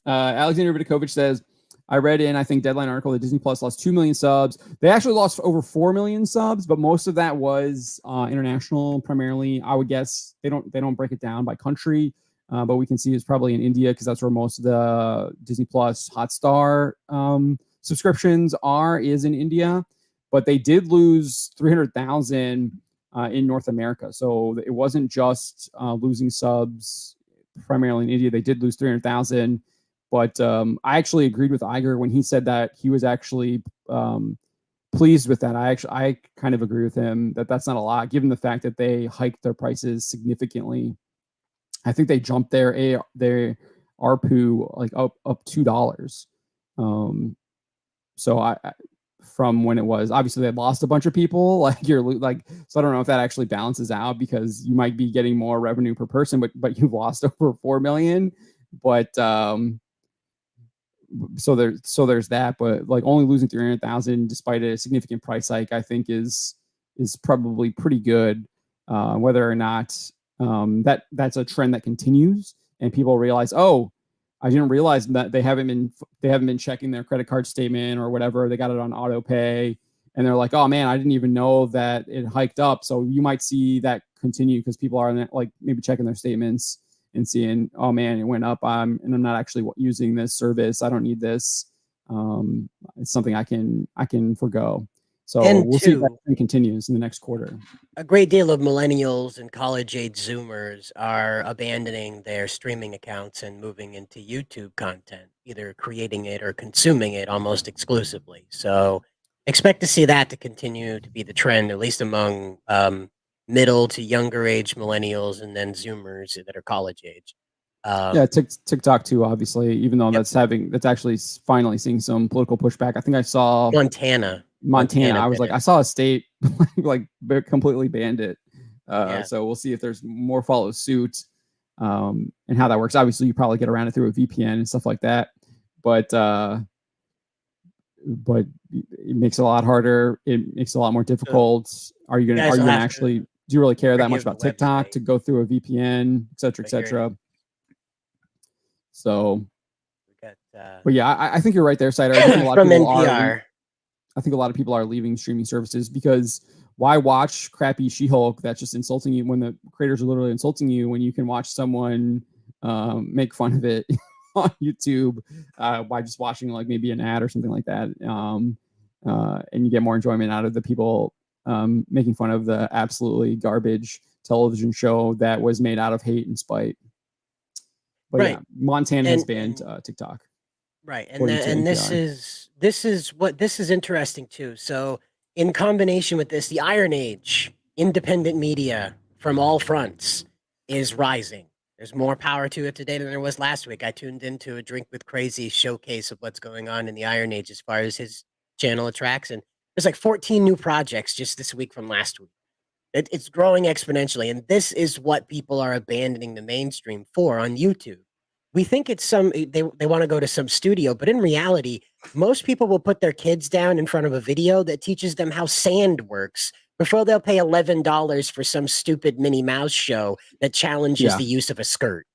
Alexander Vidakovich says, I read in, I think, Deadline article that Disney Plus lost 2 million subs. They actually lost over 4 million subs, but most of that was international primarily. I would guess they don't break it down by country, but we can see it's probably in India because that's where most of the Disney Plus Hotstar subscriptions is in India. But they did lose 300,000 in North America. So it wasn't just losing subs primarily in India. They did lose 300,000. But I actually agreed with Iger when he said that he was actually pleased with that. I kind of agree with him that that's not a lot, given the fact that they hiked their prices significantly. I think they jumped their ARPU like up $2. So I from when it was obviously they lost a bunch of people. So I don't know if that actually balances out because you might be getting more revenue per person, but you've lost over 4 million. But so there's that, but like only losing 300,000 despite a significant price hike, I think is probably pretty good. Whether or not that's a trend that continues and people realize, oh, I didn't realize that they haven't been checking their credit card statement or whatever. They got it on auto pay, and they're like, oh man, I didn't even know that it hiked up. So you might see that continue because people are like maybe checking their statements and seeing, oh man, it went up. And I'm not actually using this service. I don't need this. It's something I can forgo. So we'll see if that continues in the next quarter. A great deal of millennials and college-age Zoomers are abandoning their streaming accounts and moving into YouTube content, either creating it or consuming it almost exclusively. So expect to see that to continue to be the trend, at least among middle to younger age millennials and then Zoomers that are college age. Yeah, TikTok too, obviously, even though that's actually finally seeing some political pushback. I think I saw Montana. I was like, I saw a state like completely banned it. So we'll see if there's more follow suit and how that works. Obviously, you probably get around it through a VPN and stuff like that, but it makes it a lot harder. It makes it a lot more difficult. Are you gonna actually? Do you really care that much about TikTok to go through a VPN, et cetera, et cetera? So, but yeah, I think you're right there, Cider. I think a lot of people are leaving streaming services because why watch crappy She-Hulk that's just insulting you when the creators are literally insulting you when you can watch someone make fun of it on YouTube by just watching like maybe an ad or something like that, and you get more enjoyment out of the people making fun of the absolutely garbage television show that was made out of hate and spite. But yeah, Montana has banned TikTok. Right, and this is interesting too. So in combination with this, the Iron Age, independent media from all fronts is rising. There's more power to it today than there was last week. I tuned into a Drink with Crazy showcase of what's going on in the Iron Age as far as his channel attracts, and there's like 14 new projects just this week from last week. It's growing exponentially, and this is what people are abandoning the mainstream for on YouTube. We think it's they want to go to some studio, but in reality, most people will put their kids down in front of a video that teaches them how sand works before they'll pay $11 for some stupid Minnie Mouse show that challenges the use of a skirt.